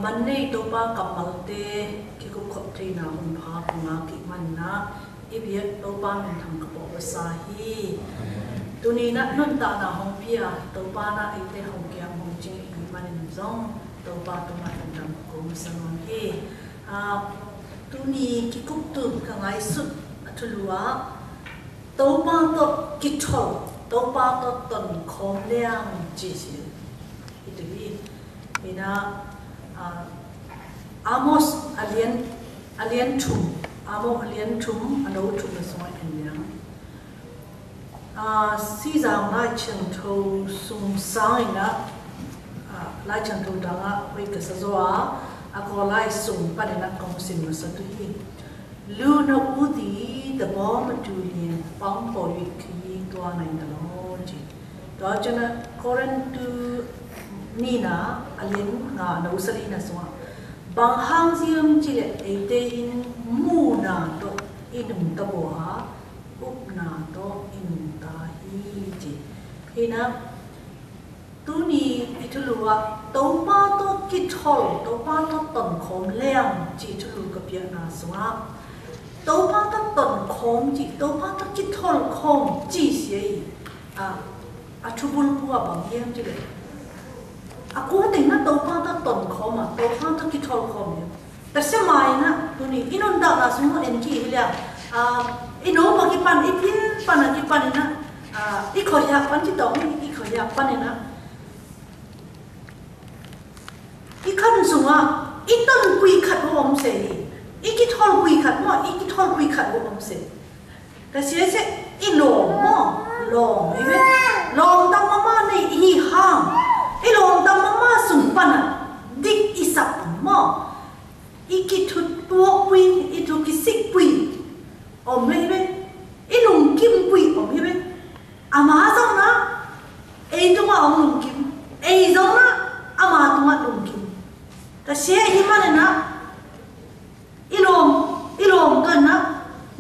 มันในตัวป้ากำมัลเตที่กุขบทีนาหุ่นพาปงากิมันนะอีเบียตัวป้ามันทำกระบอกภาษาฮีตัวนี้นะนุ่นตาหน้าห้องเพียตัวป้านะไอเตห้องเกียมห้องจริงอีมันจงตัวป้าตัวมันทำกรมสนวนฮีตัวนี้ที่กุตุนข้างไงสุดทุลัวตัวป้าตัวกิจทอตัวป้าตัวตนคอมเลี้ยงจีสิอีตัวนี้นี่นะAmos alien tum Amos alien tum ano tum na soi en yang si zang lai chen tho sung sai na lai chen tho da nga wei ka sa zo a ko lai sung pa na kong sim ma sa tu hi lu na u di the bomb tu lien pang po wi ki to nai da lo ji to chana koran tu ni na alien nga no sali na so bang hang zium chile ate in mu na to inum ta bo ha up na to inum ta hi ji ina tu ni itulua to pa to kithol to pa to ton khom leng ji tulu ka pia na swa to pa to ton khom ji to pa to kithol khom ji sie a chubul pu bang yem chile aku ting na to pa ta ton khom to pa ta ki thol khom ta se mai na tu ni inon da na sumo en ki hilia ino pa ki pan i pin pan ki pan na i kho ya pan chi to i kho ya pan na i khan sunga i ton pui khat ho om se i ki thol pui khat mo i ki thol pui khat ho om se ta se i lo mo long i ve long ta mama nei hi hang ilong ta mama sung pana dik isap mo ikithut tuo pui itu kisik pui om lebe ilong kim pui om lebe ama zong na ei tunga om lung kim ei zong na ama tunga lung kim ta se hi mana na ilong kan na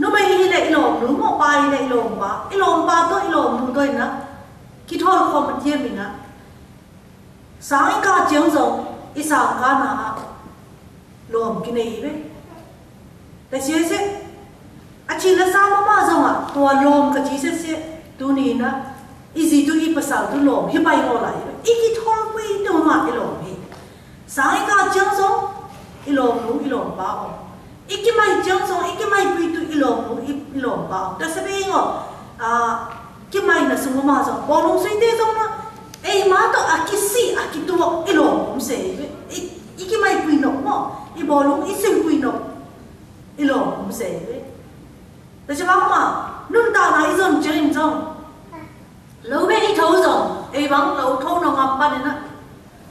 no mai hi le ilong lu mo pa hi le ilong pa to ilong lu to na ki thol khom tie mi na sáng ca tiếng rồng ít sáng ca na lom cái này vậy tại sao thế chỉ là sao mà rồng tua lom cái chỉ sẽ tu ni na easy tu ít pasal tu lom hi bay ngô lại ít cái thol quy tu mà cái lom hi sáng ca tiếng rồng ít lom lu ít lom bao ít cái mai tiếng rồng ít cái mai quy tu ít lom lu ít lom bao tại sao vậy ngô cái mai là sung mà rồng bao lom suy thế rồng na ei ma to akisi akituo ilom se iki mai puino mo I bolong isim puino ilom se ta cha ma nun ta na izon jeng jong lo be I thau jong ei bang lo thau no ngam pa na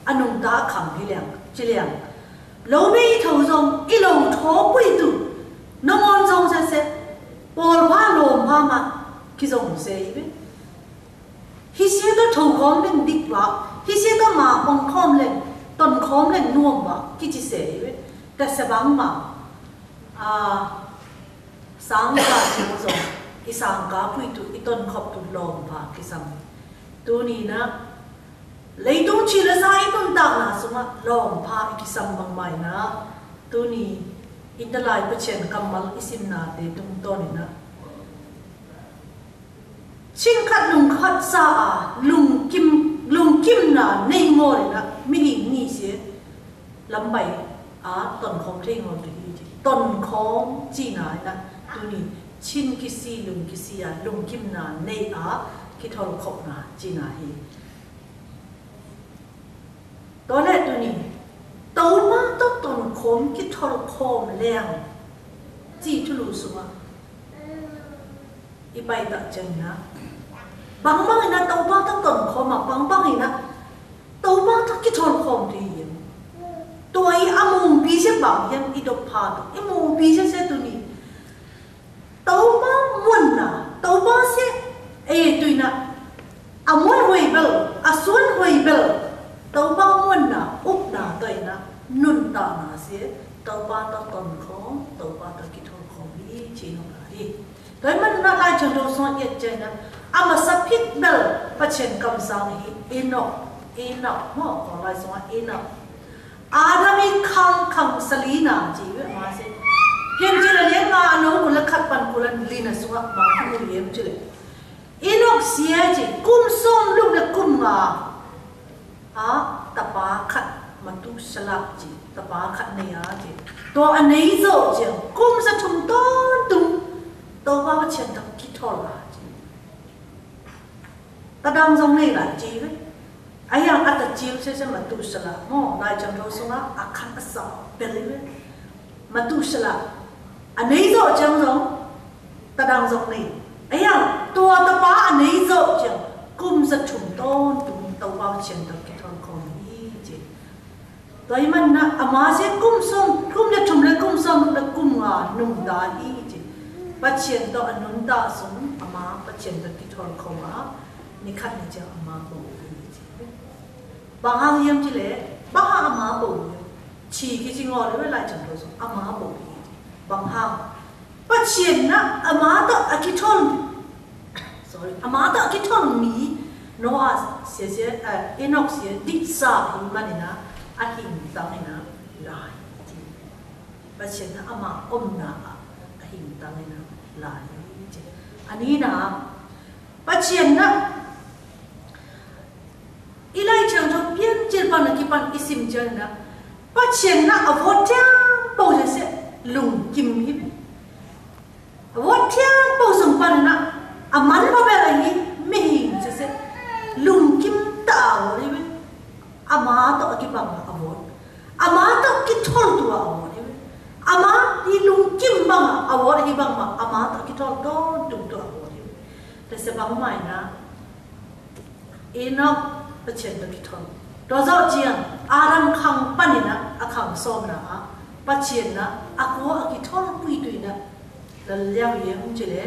anung ta kham hi liang chi liang lo be I thau jong I lo tho pui tu no ngon jong se bol ba lom pa ma ki jong se hi se to thau khom len dik wa hi se to ma bong khom len ton khom len nuam wa ki chi se ta se bang ma sang ka chung zo I sang ka pui tu I ton khop tu lom pa ki sam tu ni na lei tung chi la sai ton ta na suma lom pa ki sam bang mai na tu ni in da lai pa chen kamal isim na te tung to ni na Xin khát lùng khát xa lùng kim na nei ngồi na mi ni xế lắm bảy tuần không thấy ngồi thì tuần không chi nãy na tu ni xin kisi lùng kim na nei khi thâu khóc na chi nãy đó là tu ni tàu ma to tuần không khi thâu khom leng chi tu lu suma I bay ta chân na bang bang ina tàu ba ta tuần khom mà bang ina tàu ba ta khi thâu khom thì tôi amung bi se bang yan I do pa to amung bi se tu ni tàu ba muôn na tàu ba se tu na amun hoi bel asun hoi bel tàu ba muôn na up na toi na nun ta na se tàu ba ta tuần khom tàu ba ta khi thâu khom đi chỉ nó là đi Tôi mình nói lại cho tôi nói chuyện chơi nè, ama sapit bel pachen kam sang hi ino mo còn lại nói ino, Adami ขังสลีนาจีเวมาเสเพียงจีละเลี้ยงมาโน้กุลขัดปันกุลันลีนะสุกบางที่เลี้ยงจีเลยอินอกเสียจีกุมส้มลูกเด็กกุมงาตะปาขัดมาตุสลับจีตะปาขัดเนียจีตัวอันนี้โจจีกุมจะทุ่มต้นตุ้งตัวว่าเชียนตักคิดทอลาจีตะดังตรงนี้แหละจีเว้ไอ้ยังอัตจีเชื่อมาตุสลับโม่นายจังเราส่งอาคันสาวเป็นเลยเว้มาตุสลับอันนี้โจจังตรงตะดังตรงนี้ไอ้ยังตัวตะปาอันนี้โจจังกุมจะทุ่มต้นตุ้งตัวว่าเชียนตักคิดทอลคงนี้จีตัวมันนะอามาเสกุมส้มกุมจะทุ่มเลยกุมส้มเลยกุมงาหนุ่มดาอีจีปัจเจียนตัวอนุนดาสมอามาปัจเจียนตัวที่ทอลคงนี่ขัดนี่จะอามาบอกบางอย่างยังจีเล่บางอย่างอามาบอกชีกิจงอเลยเวลาจังรู้สึกอามาบอกบางอย่างปัจเจียนนะอามาตัวอากิทอล sorry อามาตัวอากิทอลมีโนอาเสียเอ็นอกเสียดิซาหิมันนี่นะอาหิมตังนี่นะลายปัจเจียนนะอามาอมนะอาหิมตังนี่นะลายอันนี้นะปัจเจียนนะอีไลจังทบเพียนเจลปันนักปันอิสิมเจนะปัจเจียนนะอวดเทียงปูเสะลุงกิมฮิบอวดเทียงปูสมปันนะอามันพอเป็นอะไรนี้ไม่หิงเสะลุงกิมตาวเลยเว้ยอามาตัวกิบังอวดอามาตัวกิทอลตัวอวดเลยเว้ยอามาที่ลุงกิมบังอวดกิบังมาอามาตัวกิทอลตัวดุตัวอวดเลยแต่เสบังไม่นะเอ็นอกปัจเจนตัวกิทอนตัวเจ้าเจียงอารามขังปันนี่นะอาขังส้มนะปัจเจนนะอากัวอากิทอนปุยตุยนะแล้วเลี้ยวเยี่ยมจีเล่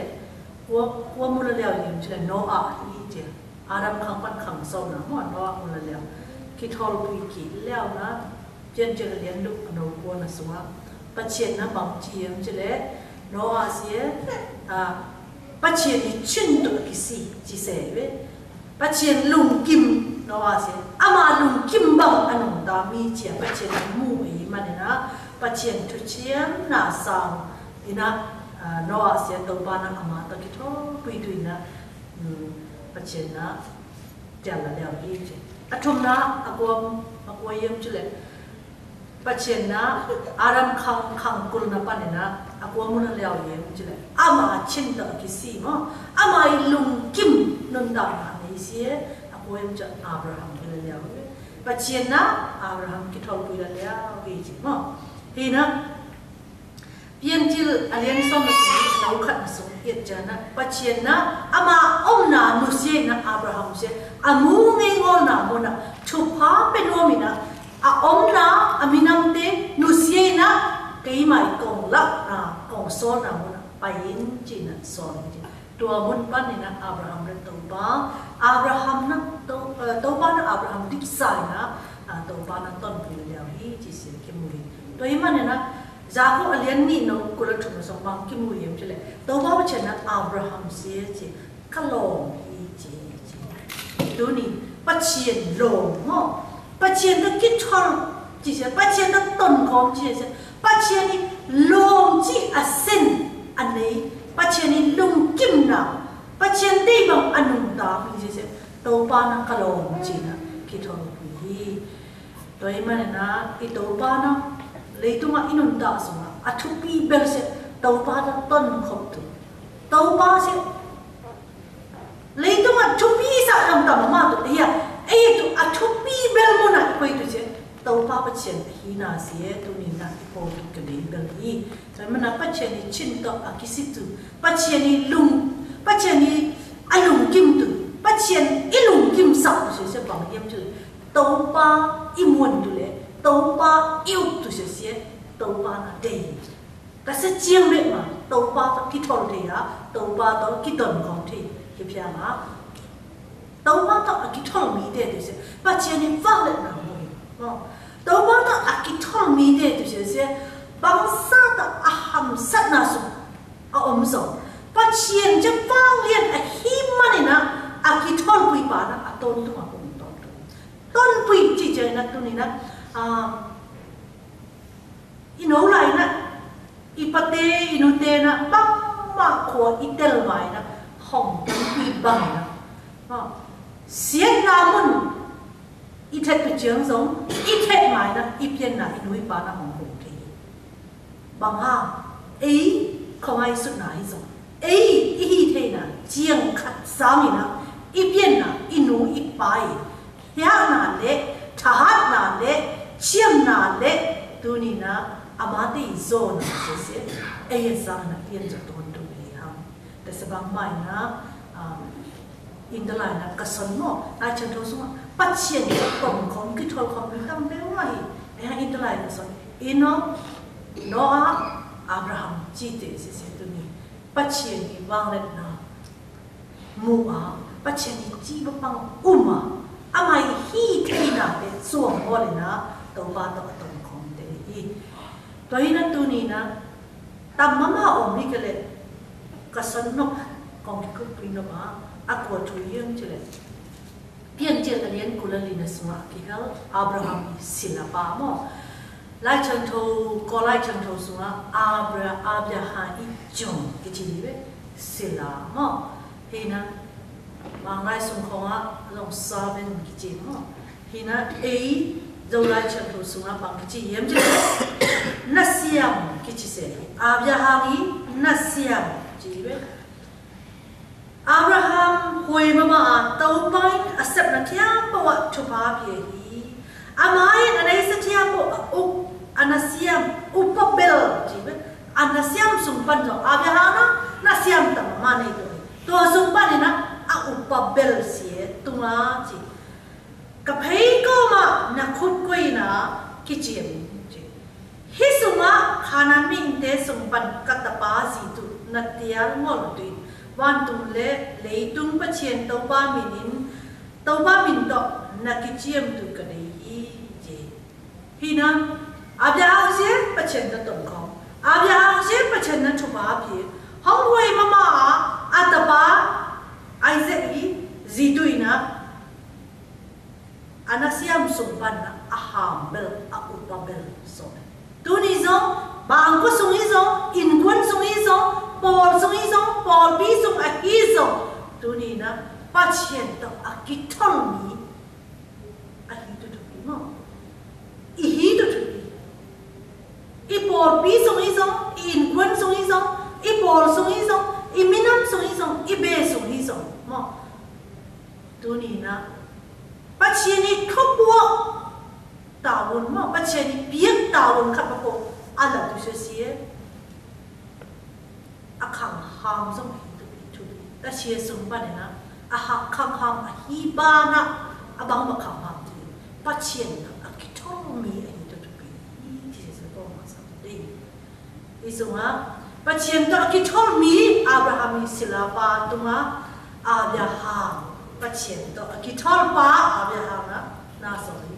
กัวมุลเลี้ยวเยี่ยมจีเล่โนอาอีเจียอารามขังปันขังส้มนะหัวโนอามุลเลี้ยวกิทอนปุยกีเลี้ยวนะเจียนจีเลี้ยงลูกโนกัวนะสวะปัจเจนนะบางเจียมจีเล่โนอาเสียปัจเจนนี่ชินตัวกิสีจีเสวปัจเจียนลุงกิมโนอาเสอามาลุงกิมบังอันนั้นดามีเจียปัจเจียนมูอีมันนะปัจเจียนทุเชียมนาสาวนี่นะโนอาเสตัวบ้านอามาตะกิทอปุยดุยนะปัจเจียนนะเจ้าละเดียวอีเจอัฐมนะอากวเยี่ยมจุเลปัจเจียนนะอารามขังกุลนะปันนะอากวมุนเลี้ยวเยี่ยมจุเลอามาชินตะกิสีมั้งอามาลุงกิมนนดาเสียอากูยังจะอับราฮัมไปแล้วปัจเจียนนะอับราฮัมคิดทอลไปแล้วเฮ้ยจิมั้งเฮ้ยนะเพียงจิลอเลียนสมัยนี้เราขัดมาส่งเอ็ดจานะปัจเจียนนะอามาอมนานุเสียนะอับราฮัมเสียอามูเงยงอนาโมนะทุบพาเป็นวมินะอาอมนาอามินัมเตนุเสียนะเกี่ยไม่กงลักนะกงโซนะโมนะไปยินจีนะโซนจีตัวมุนปันนี่นะอับราฮัมเรตัวบ้าอับราฮัมนะตัวบ้านอับราฮัมดิบไซนะตัวบ้านนั้นต้นปีแล้วฮีจีเสียคิมุยตัวอีมันเนี่ยนะจากพวกอเลียนนี่น้องกุลทุนสองบางคิมุยยังเฉลยตัวบ้านว่าเช่นนะอับราฮัมเสียจีขลงฮีจีตัวนี้ปัจเจียนลงมั้งปัจเจียนก็คิดทอลจีเสียปัจเจียนก็ต้นของจีเสียปัจเจียนนี่ลงจีอาเซนอันนี้ปัจเจียนลุงกิมนะปัจเจียนได้บังอนุตามีเจตัวบ้านกะลงจีนะคิดทอลปุยตัวเองมันนะอีตัวบ้านเลยตัวมาอินุตาสมาอัทุปีเบลเซตัวบ้านต้นขบตัวบ้านเซเลยตัวมาทุปีสักลำต่ำมาตัวเฮียไอ้ตัวอัทุปีเบลมุนัยคุยตัวเจตัวบ้านปัจเจียนฮีนาเสียตัวนี้นะที่พอตัวกระดิ่งเบลฮีแต่มันนะปัจเจียนชินตัวอากิสิตุปัจเจียนลุงปัจเจียนอลุงกิมตุปัจเจียนอิลุงกิมสับตัวเสียบางเยี่ยมจุดตัวบ้านอิมวนตัวเล่ตัวบ้านอิวตัวเสียตัวบ้านเดย์แต่เสียเจียงเลยมาตัวบ้านต้องคิดทอลเดียตัวบ้านต้องคิดตนของที่เฮียมาตัวบ้านต้องคิดทอลมีเดย์ตัวเสียปัจเจียนฟังเลยนะตัวบ้านต้องคิดทอลมีเดย์ตัวเสียบางสัตว์อาหารสัตว์น่าสุดเอาอมส่งปัจเจียนจะฟังเรียนหิมันนี่นะคิดทอลปุยป่านะต้นตัวต้นปุยจีเจนะตัวนี้นะ นะปั๊มมาขวอิเตลไว้นะห้องตั้งอีบังนะเสียนามุนอีเท็ดไปเจียงสงอีเท็ดหมายนะอีเพียนนะอีนุ้ยปานะห้องหงทีบางห้างเขาให้สุดไหนสงอีเทนะเจียงขัดสามีนะอีเพียนนะอีนุ้ยไปเฮียนาเละทหารนาเละเชี่ยมนาเละตัวนี้นะอามาตีโซนเสียสังนะเพียนจะโดนตัวนี้ครับแต่สบางใหม่นะอินเตอร์ไลน์นะกระสุนโม่นายเชิญโทรส่งปัจเจียนจะกล่องของกิทอลของมีตั้งแต่ว่าอินเตอร์ไลน์กระสุนอินโนโนอาอับราฮัมจีเตเสียตัวนี้ปัจเจียนที่วางเล็ดนะมูอาปัจเจียนที่จีบปังมาอามาฮีเทน่ะเป็นส่วนโมเลยนะตัวบ้านตัวตนของเตอีตัวนี้นะตัวนี้นะตามมาอมนี่ก็เลยกระสุนนกของที่คุปรินมาaku tuyang cile pian cile kalian kulali na semua kihal Abraham sila pa mo lai chang tho ko lai chang tho semua Abraham ijong kecili be sila mo hina mangai sung khonga long saben kecil mo hina dau lai chang tho semua bang kecil yam cile nasiam kecil se Abraham nasiam cile be Abraham hui mama tau pai asap na tiang bawa coba biahi amai anai setiang bawa anasiam upabel jibe anasiam sumpan jo Abraham nasiam tam mane to sumpan na a upabel sie tunga ji kaphei ko ma na khut koi na kichim ji hisuma khana min te sumpan katapa si tu na tiang ngol tuวันตุเล่เลยตุงปะเชียนตัวบ้ามินินตัวบ้ามินดอกนักเจียมตุกันเลยเจพี่น้องอาบยาเอาเสียปะเชียนตัวตรงเขาอาบยาเอาเสียปะเชียนนั้นชุบอาพี่ห้องรวยมาอาตบ้าไอเซ่จีดุยนะอานาเซียมสุบันนะอาฮามเบลอาอุปเบลโซนตัวนี้ซองบางก็ส่งอีซองอินควนส่งอีซองปอลส่งอีซองปอลบีส่งอีซองตัวนี้นะป้าเชียนต้องอากิทอลมีอาฮิตุตุบีมั้งอีฮิตุตุบีอีปอลบีส่งอีซองอินควนส่งอีซองอีปอลส่งอีซองอีมินัมส่งอีซองอีเบส่งอีซองมั้งตัวนี้นะป้าเชียนนี่ทุบบัวตาวนมั้งป้าเชียนนี่เบี้ยตาวนขับมาโกอะไรตัวเสียอาขังหามส่งตัวทุบแต่เชียส่งบ้านเนี่ยนะอาหักขังหามอาฮีบ้านะอาบังมาขังหามตัวป้าเชียนนะอาคิดท่องมีอะไรตัวทุบนี่ที่จะต้องมาสักทีอีส่งอ่ะป้าเชียนตัวอาคิดท่องมีอับราฮัมมีศิลปะตัวอ่ะอับราฮัมป้าเชียนตัวอาคิดท่องป้าอับราฮัมนะน่าสนใจ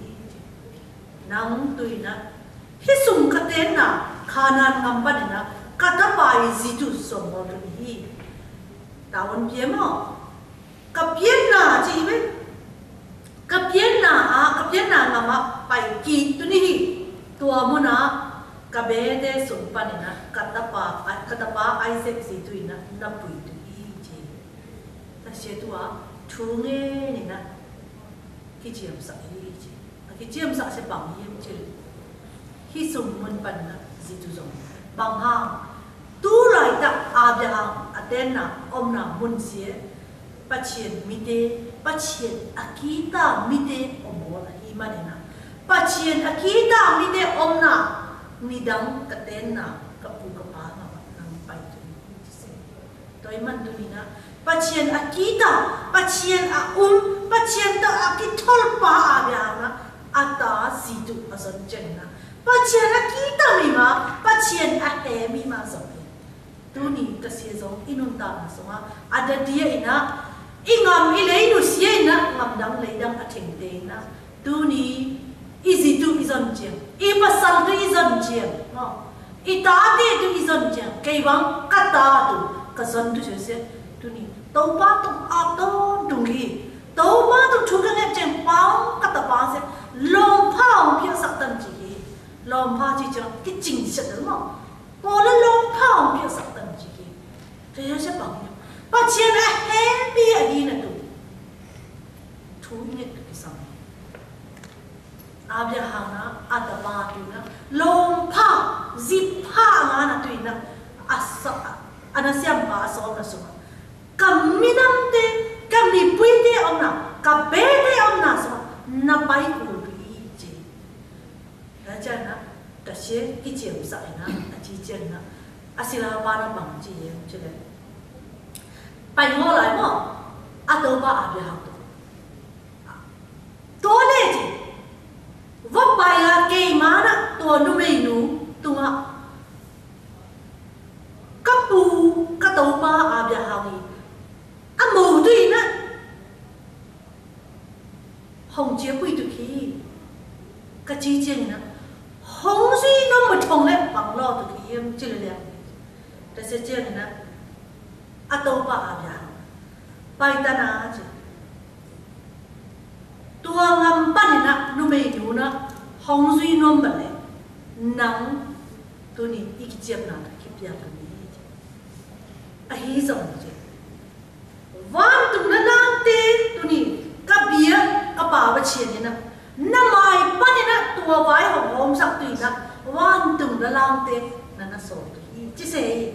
นั่งตุยนะฮิสุงคเตนนะขานานงำบันนะกัตบายจิตุสมบูรณ์นี้ตาวันเพียมอ่ะกับเพียนนาจีเว้กับเพียนนากับเพียนนางมาไปกีตัวนี้ตัวมุนะกับเบเดสมปันนะกัตบาไอเซกจิตุยนะนับปุยตัวนี้จีแต่เชื่อตัวทุ่งเงี้ยนี่นะกิจยมสักยี่จีกิจยมสักเสบังยี่มจีฮิสุงมันปันนะจิตุจงบางห้างตู้ไรตักอาบยางอเดนนะอมนะมุนเสียปัจเจียนมิเตปัจเจียนอากีตามิเตอมโมนะฮีมันนะปัจเจียนอากีตามิเตอมนะมิดังกเดนนะกับปูกับปานะนังไปตัวนี้ตัวมันตัวนี้นะปัจเจียนอากีตาปัจเจียนอาปัจเจียนตัวอากิทอลปาอาบยางนะอาตาสิตุอาสันเจนนะปัจเจียนอากีตามีมาปัจเจียนอาเฮมีมาสองตัวนี้ก็เสียสองอินุนตานะสองอาเดียอินะอิงามอิเลยนุเสียนะงามดังเลยดังอาเทงเตนะตัวนี้อิจิตุอิจันเจียงอิปัสสัลตุอิจันเจียงอิตาเตตุอิจันเจียงเกวังกัตตาตุกัสันตุเสียตัวนี้ตัวบ้าตุอาตุดุงีตัวบ้าตุชุกันเนี่ยเจียงปังกัตตาปังเสียลมพาองเพียงสักตันจีลมพาจีจังกิจจริงเสร็จแล้วมั้งต bỏ lên lông thao biết sắc tận chỉ kia thế sẽ bằng nhau bắt chiến là happy ở đi là tụi thú nhất cái sao Abraham na adaba tu na lom pha zip pha nga na tu na asa anasiam pa aso na so kaminam te kami puite om na kabete om na so na pai ku bi ji na cha na ta she ki jem sa na a ji jen na asila pa na bang ji ye che le pai ngo lai mo adoba Abraham to le ji vấp bài là kỳ má đó tuần nó mày nú tung ạ cấp bù các tàu ba à bây giờ gì ăn mù tuy nữa hồng chia quy được khi cái chi chuyện nữa hồng duy nó một thằng đấy bằng lo được khi em chưa được để sẽ chuyện nữa à tàu ba à bây giờ bài ta na chứ tua ngâm bắt nè nó mày nhú nè hong duy nó mà lại nắng tôi nhìn ít chiếc nào thì kịp là cái gì ấy giống chứ van tụi nó đang tê tôi nhìn các bia các bà bắt chuyện nè nằm ai bắt nè tua vải hồng hồng sắc tùy nè van tụi nó đang tê là nó sổ cái chứ gì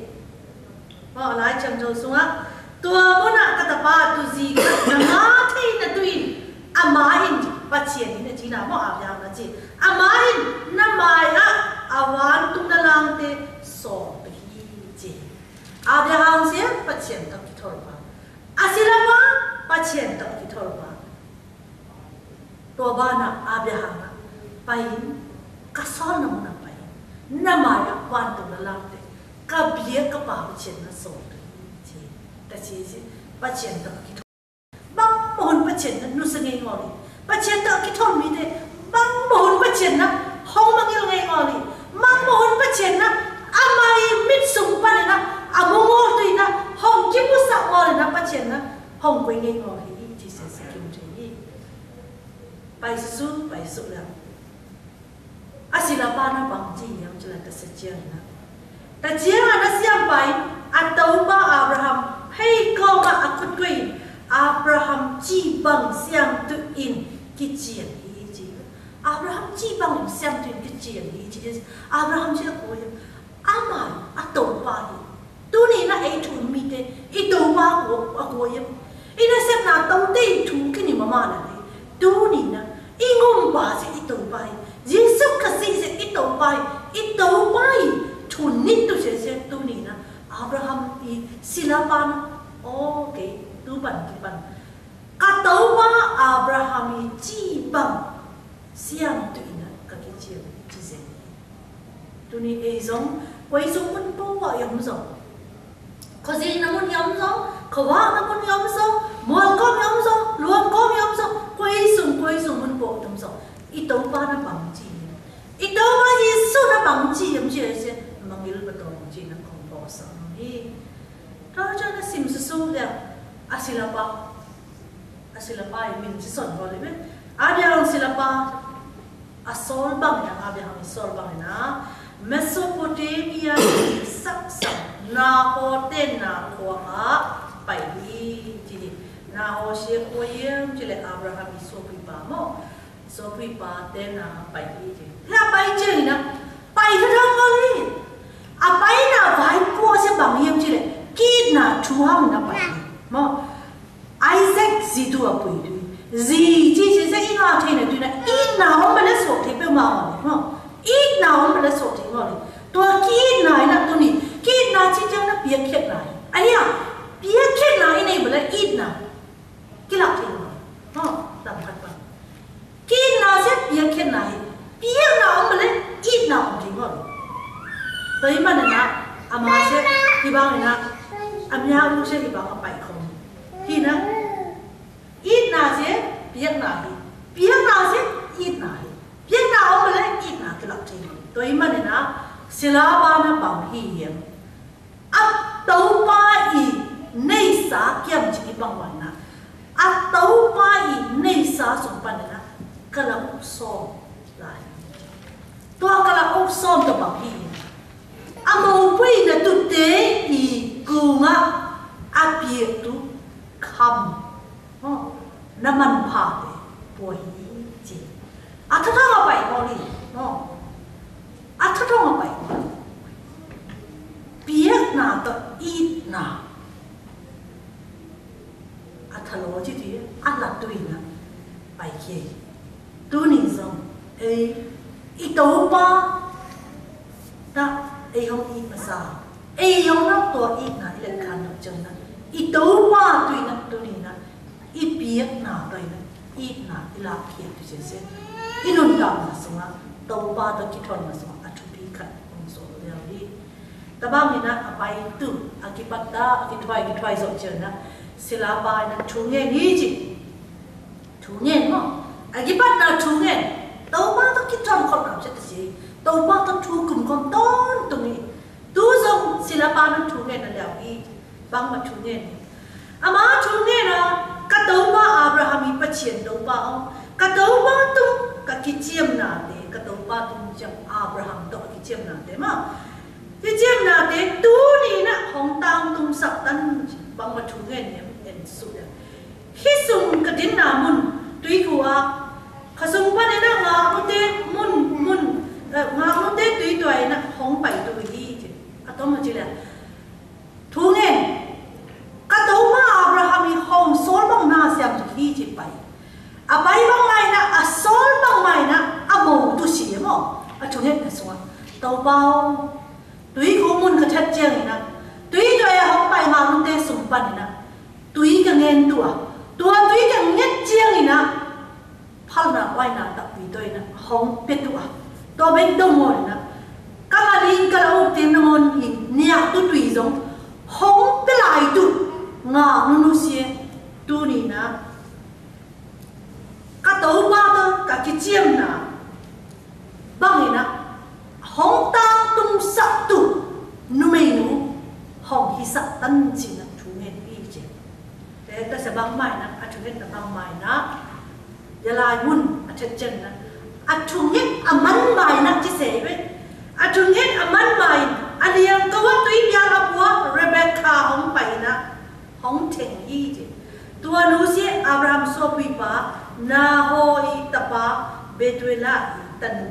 bỏ lại chầm rồi xuống á tua bữa nè các tập ba tụi gì cái nó thì là tùy amahin patien ni ji na mo abya na ji amahin na mai a awan tum na lang te so bi ji abraham se patien ta ki thor ba asirama patien ta ki thor ba to ba na abraham na pain ka son na pai na mai a wan tum na lang te ka bie ka pa patien na so ji ta ji patien ta ki bang mohon patien na nu sangai ngoli patien ta ki thon mi te bang mohon patien na hong mangil ngai ngoli mang mohon patien na amai mit sung pa na amongo tu na hong ki pu sa ngoli na patien na hong koi ngai ngoli ji se se kim ji pai su la asila pa na bang ji yang jela ta se chiang na ta chiang na siam pai atau ba Abraham hei ko ma akut koi Abraham chi bằng xem tự in cái chuyện ý chí Abraham chi bằng xem tự in cái chuyện ý chí Abraham chỉ là cô em amai atau ba đi tu ni na ai thu mi te itu ba cô em ina xem na tàu te thu cái ni mama là đấy tu ni na ingum ba sẽ itu ba Jesus kasi sẽ itu ba thu nít tu sẽ tu ni na Abraham i silapan okay tu ban ka tàu ba Abraham chi bằng siam tu ina ka ki chi chi se tu ni e giống quay giống mun po wa yam giống có gì na mun yam giống có wa na mun yam giống mua com yam giống luông com yam giống quay giống mun po tum giống i tàu ba na bằng chi i tàu ba Yesu na bằng chi yam chi se mangil ba tong chi na kong po sa ni ta cha na sim su da asilapa min son bole be abiang silapa asol bang ya abiang sol bang na Mesopotamia sak na hoten na ko a pai hi ji na ho she ko yem ji le Abraham so pi pa ten na pai hi ji la pai ji na pai tha thang ko li a pai na vai po se bang yem ji le ki na thu ham na pai mo Isaac zidu apui tu zi ji se ina the na tu na ina hom ba le so the pe ma ho ina hom ba le so the ngo le to ki na na tu ni ki na chi chang na bia khet na ai ya bia khet na ina ba le ina ki la the ho tam khat ba ki na se bia khet na bia na hom ba le ina hom the ngo toi ma na ama se ki ba na amya lu se ki ba ka pai khom khi na ít na chứ biết na chứ ít na ông lấy ít na cái lập trình tôi mà này na sila ba na bằng hiểm áp tấu ba i nay sa kiam chỉ bằng hoàn na áp tấu ba i nay sa sung pan na cái là ốc xôm lại tôi cái là ốc xôm cho bằng hiểm áp màu อีกูงะอาเปียตุคำน้ำมันผ่าเลยป่วยจีอาทัดท่องไปพอดีอาทัดท่องไปเปียกหนาต่ออีหนาอาทัดโลจีดีอาลัดตุยนะไปเย่ตัวนี้ส่งอีตัวป้านะห้องอีภาษาห้องนักตัวอีนะเล็กขันนักจังนะอีตัวป้าตัวนี้ตัวนี้นะอีเปียกหนาตัวนี้อีนะอีลาเขียนตัวเช่นอีนุ่นดำนะสงะตัวป้าตัวคิดทอนนะสงะอัจฉริขัดองค์โสเรียวีแต่บ้างนี่นะไปตู้อากิปัตตาอากิถวายสมเจนะศิลาบายนะทุ่งเงินนี่จีทุ่งเงินมั้งอากิปัตตาทุ่งเงินตัวป้าตัวคิดทอนคนกับเช่นสิตัวป้าตัวทุ่งกลุ่มคนต้นตรงนี้ดูส่งศิลปะนั้นทุ่งเงินนั่นแล้วอีบางมาทุ่งเงินอามาทุ่งเงินนะก็ตัวป้าอับราฮัมมีปัจเจียนตัวป้าก็ตัวป้าตุ้งก็คิดเจียมนาเดก็ตัวป้าตุ้งจังอับราฮัมตัวคิดเจียมนาเดมั้งคิดเจียมนาเดตัวนี้นะของตามตุ้งสักตันบางมาทุ่งเงินเนี่ยเป็นสุดฮิซุงกระดิ่งนามุนตุยกัวขสมบัตินะงาอุเตมุนงาอุเตตุยตัวนะห้องไปตุยจีอะต้องมาจีเลยทุ่งเงินก็ตัวมาอับราฮัมมีห้องโซลบางนาเสียมตุยจีไปอะไปบางไงนะอะโซลบางไงนะอะโมตุเสียมั้งอะทุ่งเงินนะสวะตัวเบาตุยข้อมูลกระชัดเจนนะตุยตัวห้องไปงาอุเตสมบัตินะตุยกันเงินตัวตุยกันเงินเจียงนะพัลนาไว้นาตับวีตัวนะห้องเป็ดตัวเป็นดงอนนะกำลังลิงกระโดดเต้นงอนอีเนี่ยตัวตุยจงห้องเป็นลายตุงานุเสียตัวนี้นะก็ตัวบ้าตัวก็คิดเจียมนะบางนะห้องตางตุ้งสักตุนุ่มนูห้องที่สักตันจีนะทุ่งเงินอีเจแต่สบางไม่นะอาจจะเล่นแต่บางไม่นะยาลายวุ่นอาจจะเจนนะอาจทุ่งเงินอามันไม่นะที่เสียไปอาจทุ่งเงินอามันไม่อันนี้ก็ว่าตัวยาลับว่าเรเบคคาห้องไปนะห้องเทงยี่จีตัวนู้เสียอับราฮัมโซปีปานาโฮอีตาปาเบตุเอลาตันู